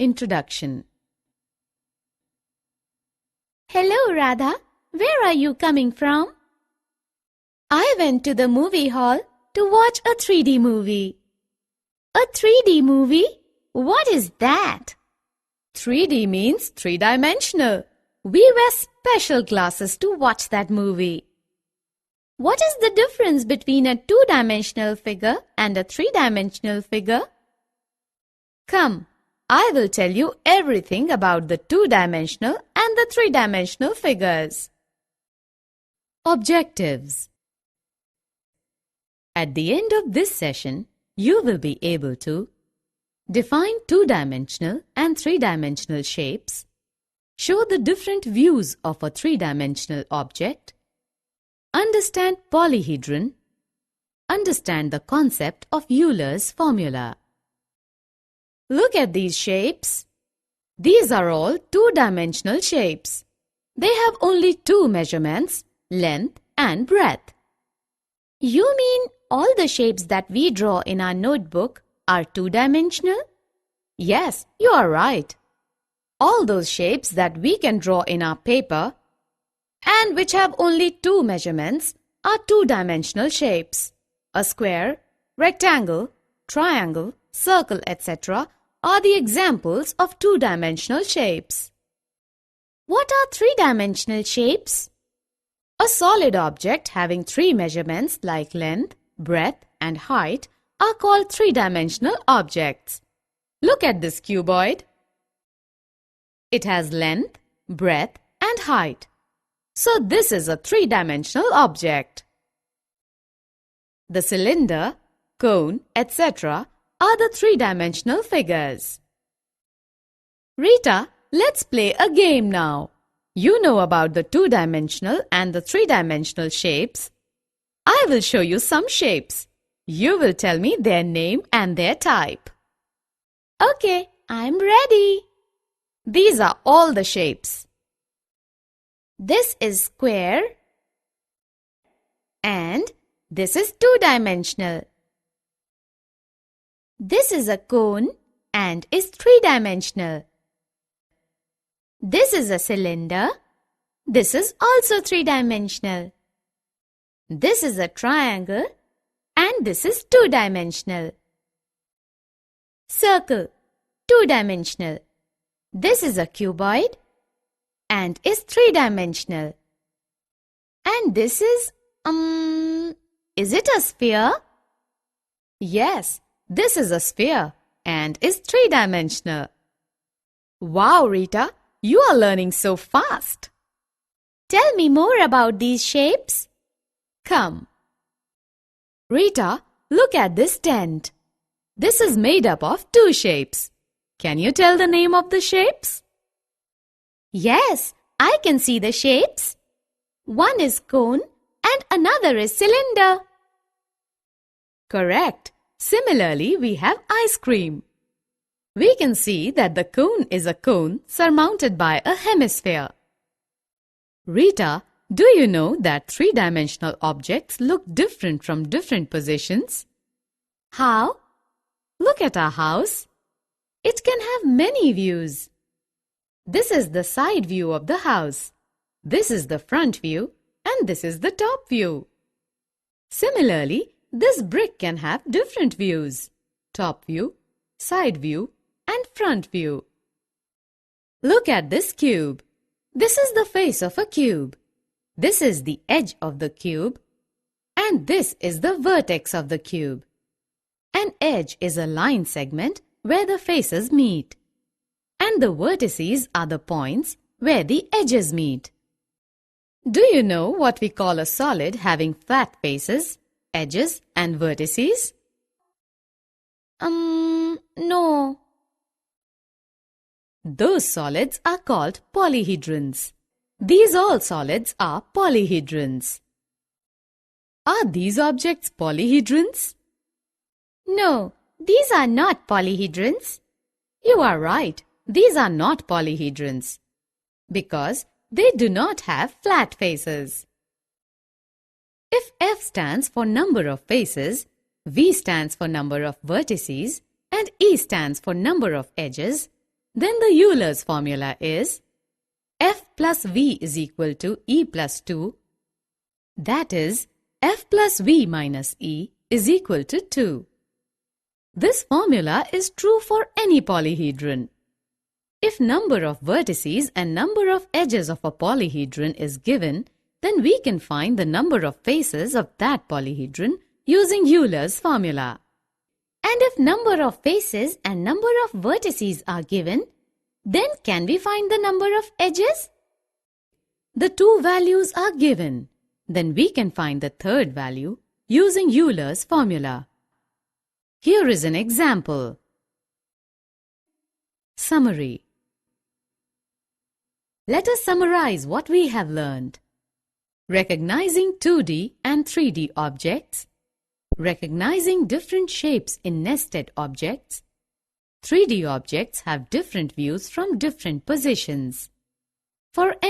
introduction. Hello, Radha. Where are you coming from? I went to the movie hall to watch a 3D movie. A 3D movie? What is that? 3D means three-dimensional. We wear special glasses to watch that movie. What is the difference between a two-dimensional figure and a three-dimensional figure? Come, I will tell you everything about the two-dimensional and the three-dimensional figures. Objectives. At the end of this session, you will be able to define two-dimensional and three-dimensional shapes, show the different views of a three-dimensional object, understand polyhedron, understand the concept of Euler's formula. Look at these shapes. These are all two-dimensional shapes. They have only two measurements, length and breadth. You mean all the shapes that we draw in our notebook are two-dimensional? Yes, you are right. All those shapes that we can draw in our paper and which have only two measurements are two-dimensional shapes. A square, rectangle, triangle, circle, etc. are the examples of two-dimensional shapes. What are three-dimensional shapes? A solid object having three measurements like length, breadth and height are called three-dimensional objects. Look at this cuboid. It has length, breadth and height. So this is a three-dimensional object. The cylinder, cone, etc. are the three-dimensional figures. Rita, let's play a game now. You know about the two-dimensional and the three-dimensional shapes. I will show you some shapes. You will tell me their name and their type. Okay, I'm ready. These are all the shapes. This is square and this is two-dimensional. This is a cone and is three-dimensional. This is a cylinder. This is also three-dimensional. This is a triangle and this is two-dimensional. Circle, two-dimensional. This is a cuboid and is three-dimensional. And this is it a sphere? Yes, this is a sphere and is three-dimensional. Wow, Rita, you are learning so fast. Tell me more about these shapes. Come. Rita, look at this tent. This is made up of two shapes. Can you tell the name of the shapes? Yes, I can see the shapes. One is cone and another is cylinder. Correct. Similarly, we have ice cream. We can see that the cone is a cone surmounted by a hemisphere. Rita, do you know that three-dimensional objects look different from different positions? How? Look at our house. It can have many views. This is the side view of the house. This is the front view and this is the top view. Similarly, this brick can have different views. Top view, side view and front view. Look at this cube. This is the face of a cube. This is the edge of the cube and this is the vertex of the cube. An edge is a line segment where the faces meet. And the vertices are the points where the edges meet. Do you know what we call a solid having flat faces, edges and vertices? No. Those solids are called polyhedrons. These all solids are polyhedrons. Are these objects polyhedrons? No, these are not polyhedrons. You are right. These are not polyhedrons because they do not have flat faces. If F stands for number of faces, V stands for number of vertices, and E stands for number of edges, Then the Euler's formula is F plus V is equal to E plus 2. That is, F plus V minus E is equal to 2. This formula is true for any polyhedron. If number of vertices and number of edges of a polyhedron is given, then we can find the number of faces of that polyhedron using Euler's formula. And if number of faces and number of vertices are given, then can we find the number of edges? The two values are given. Then we can find the third value using Euler's formula. Here is an example. Summary. Let us summarize what we have learned. Recognizing 2D and 3D objects. Recognizing different shapes in nested objects. 3D objects have different views from different positions. For